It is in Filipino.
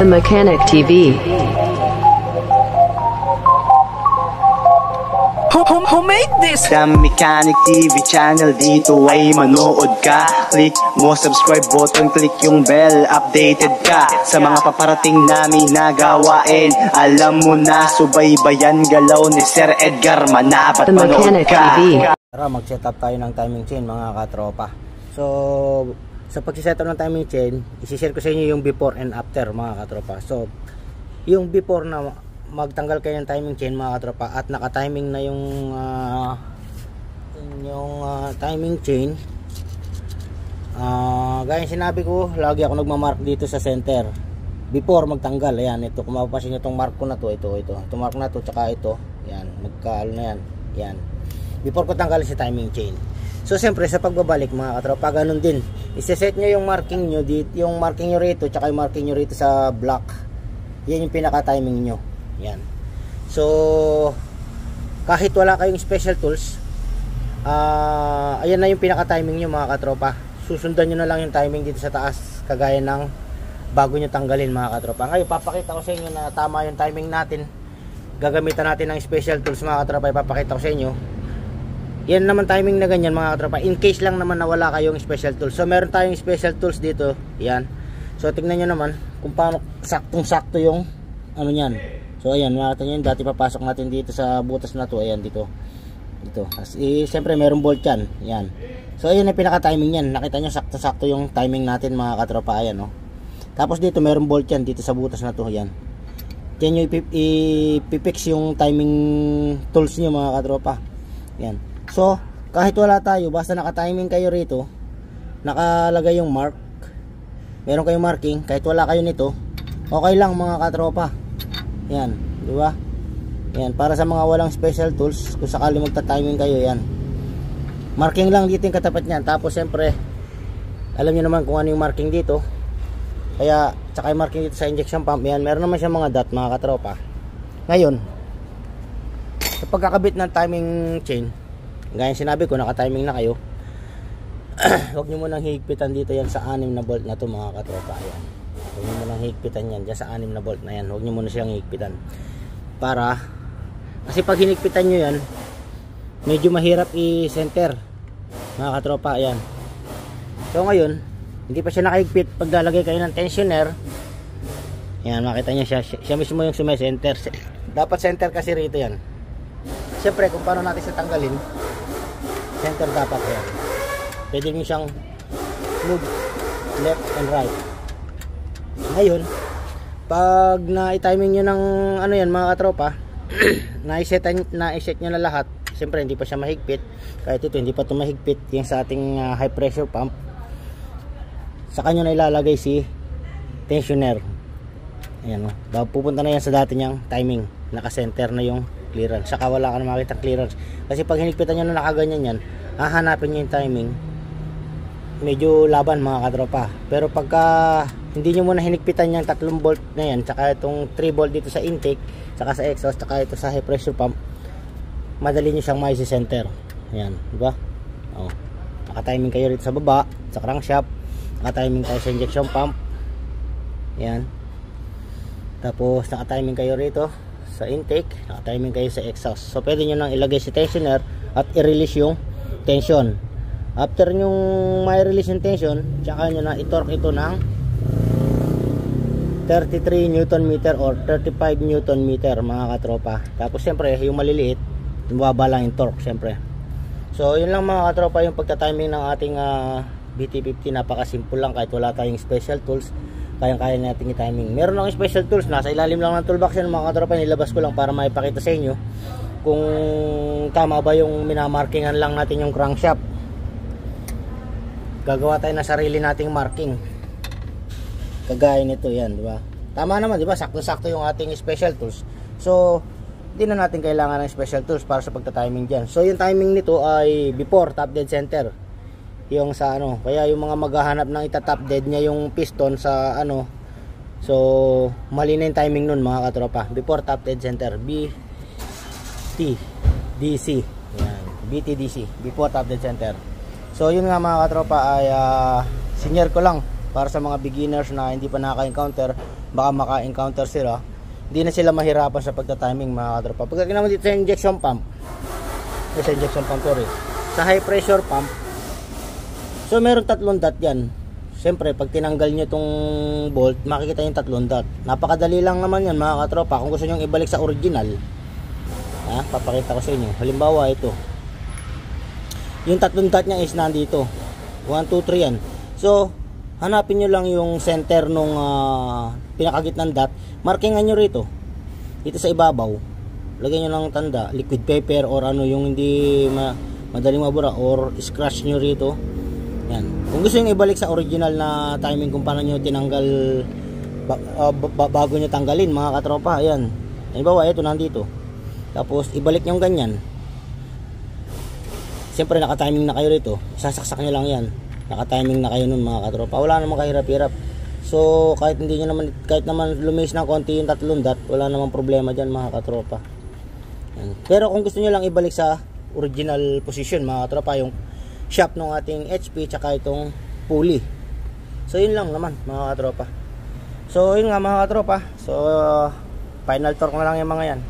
The Mechanic TV. Who made this? The Mechanic TV channel, dito ay manood ka. Click mo subscribe button, click yung bell, updated ka sa mga paparating namin na gawain. Alam mo na, subaybayan galaw ni Sir Edgar, manapat The manood Mechanic ka. TV. Tara, mag-set up tayo ng timing chain mga katropa. So, sa pag-set up ng timing chain, isi-share ko sa inyo yung before and after mga katropa. So, yung before na magtanggal kayo ng timing chain mga katropa at naka-timing na yung timing chain. Gaya sinabi ko, lagi ako nagmamark dito sa center before magtanggal. Ayan, ito kung mapapansin nyo itong mark ko na to, ito mark na to, tsaka ito, yan, magkaalo na yan, yan, before ko tanggalin si timing chain. So siyempre sa pagbabalik mga katropa, ganun din, iseset nyo yung marking nyo dito, yung marking nyo rito, tsaka yung marking nyo rito sa block. Yan yung pinaka timing nyo. Yan. So kahit wala kayong special tools, ayan na yung pinaka timing nyo mga katropa. Susundan nyo na lang yung timing dito sa taas, kagaya ng bago nyo tanggalin mga katropa. Ngayon papakita ko sa inyo na tama yung timing natin. Gagamitan natin ng special tools mga katropa. Ipapakita ko sa inyo. Yan naman timing na ganyan mga katropa, in case lang naman na wala kayong special tools. So meron tayong special tools dito. Yan. So tingnan nyo naman kung paano saktong sakto yung ano nyan. So ayan, nakita nyo yun, dati papasok natin dito sa butas na to. Ayan, dito siyempre meron bolt yan. Yan. So ayan yung pinaka timing yan. Nakita nyo sakto-sakto yung timing natin mga katropa. Ayan, no? Tapos dito meron bolt yan dito sa butas na to. Ayan. Yan yung ipipix yung timing tools nyo mga katropa. Yan. So kahit wala tayo, basta naka-timing kayo rito, nakalagay yung mark, meron kayong marking, kahit wala kayo nito, okay lang mga katropa. Yan, di ba? Yan, para sa mga walang special tools, kung sakali magta-timing kayo, yan. Marking lang dito yung katapat niyan. Tapos siyempre, alam niyo naman kung ano yung marking dito. Kaya, tsaka yung marking dito sa injection pump, yan, meron naman siya mga dot mga katropa. Ngayon, sa pagkakabit ng timing chain, gaya sinabi ko, naka-timing na kayo. Huwag nyo munang higpitan dito yan sa 6 na bolt na to mga katropa. Ayan. Huwag nyo munang higpitan yan dyan sa 6 na bolt na yan. Huwag nyo muna siyang higpitan. Kasi pag hinigpitan nyo yan, medyo mahirap i-center mga katropa. Ayan. So ngayon, hindi pa siya nakahigpit. Pag lalagay kayo ng tensioner, ayan, makita nyo siya mismo yung sumay-center. Dapat center kasi rito yan. Siyempre kung paano natin siya tanggalin, center dapat yan. Pwede nyo siyang move left and right. Ngayon, pag na-timing nyo ng ano yan mga katropa, na-set nyo na lahat. Siyempre hindi pa siya mahigpit. Kahit ito hindi pa ito mahigpit, yung sa ating high pressure pump, saka nyo na ilalagay si tensioner. Ayan, pupunta na yan sa dati niyang timing. Naka-center na yung clearance, saka wala ka na makita clearance. Kasi pag hinigpitan nyo na nakaganyan yan, hahanapin nyo yung timing, medyo laban mga katropa. Pero pagka hindi nyo muna hinigpitan yung 3 bolt na yan, saka itong 3 bolt dito sa intake, saka sa exhaust, saka ito sa high pressure pump, madali nyo siyang maisi-center. Ayan, diba? Naka-timing kayo rito sa baba, sa crankshaft, naka-timing kayo sa injection pump. Ayan. Tapos naka-timing kayo rito sa intake, naka-timing kayo sa exhaust. So pwede nyo nang ilagay si tensioner at i-release yung tension. After nyong may release yung tension, tsaka nyo na i-torque ito ng 33 Newton meter or 35 Newton meter mga katropa. Tapos siyempre yung maliliit, mababa lang yung torque siyempre. So yun lang mga katropa yung pagta-timing ng ating BT50. Napakasimple lang, kahit wala tayong special tools, kayang-kaya natin i-timing. Meron akong special tools, nasa ilalim lang ng toolbox yan mga katropa. Nilabas ko lang para maipakita sa inyo kung tama ba yung minamarkingan lang natin yung crankshaft. Gagawa tayo ng sarili nating marking, kagaya nito yan, di ba? Tama naman, di ba? Sakto-sakto yung ating special tools. So hindi na natin kailangan ng special tools para sa pagta-timing dyan. So yung timing nito ay before top dead center, yung sa ano, kaya yung mga maghahanap ng ita-top dead niya yung piston sa ano, so mali na yung timing nun mga katropa. Before top dead center, BTDC, yan, BTDC, before top dead center. So yun nga mga katropa ay senior ko lang para sa mga beginners na hindi pa nakaka-encounter baka maka-encounter sila, hindi na sila mahirapan sa pagta-timing mga katropa. Pagdating naman dito sa injection pump, sorry, sa high pressure pump, so meron 3 dot yan. Siyempre pag tinanggal nyo itong bolt, makikita yung 3 dot. Napakadali lang naman yan mga katropa. Kung gusto nyo ibalik sa original, papakita ko sa inyo. Halimbawa ito, yung 3 dot nya is nandito, 1, 2, 3 yan. So hanapin nyo lang yung center nung pinakagitnang dot, markingan nyo rito, dito sa ibabaw, lagyan nyo ng tanda, liquid paper or ano yung hindi madaling mabura, or scratch nyo rito. Yan. Kung gusto nyo ibalik sa original na timing kung paano nyo tinanggal bago nyo tanggalin mga katropa, ayan, halimbawa ito nandito, tapos ibalik nyo ganyan. Siyempre naka-timing na kayo rito, sasaksak nyo lang yan, naka-timing na kayo nun mga katropa. Wala namang kahirap-hirap. So kahit naman lumis ng konti yung 3 dot, wala namang problema dyan mga katropa. Yan. Pero kung gusto nyo lang ibalik sa original position mga katropa, yung shop ng ating HP tsaka itong pulley, so yun lang naman mga katropa. So yun nga mga katropa, so final torque na lang yung mga yan.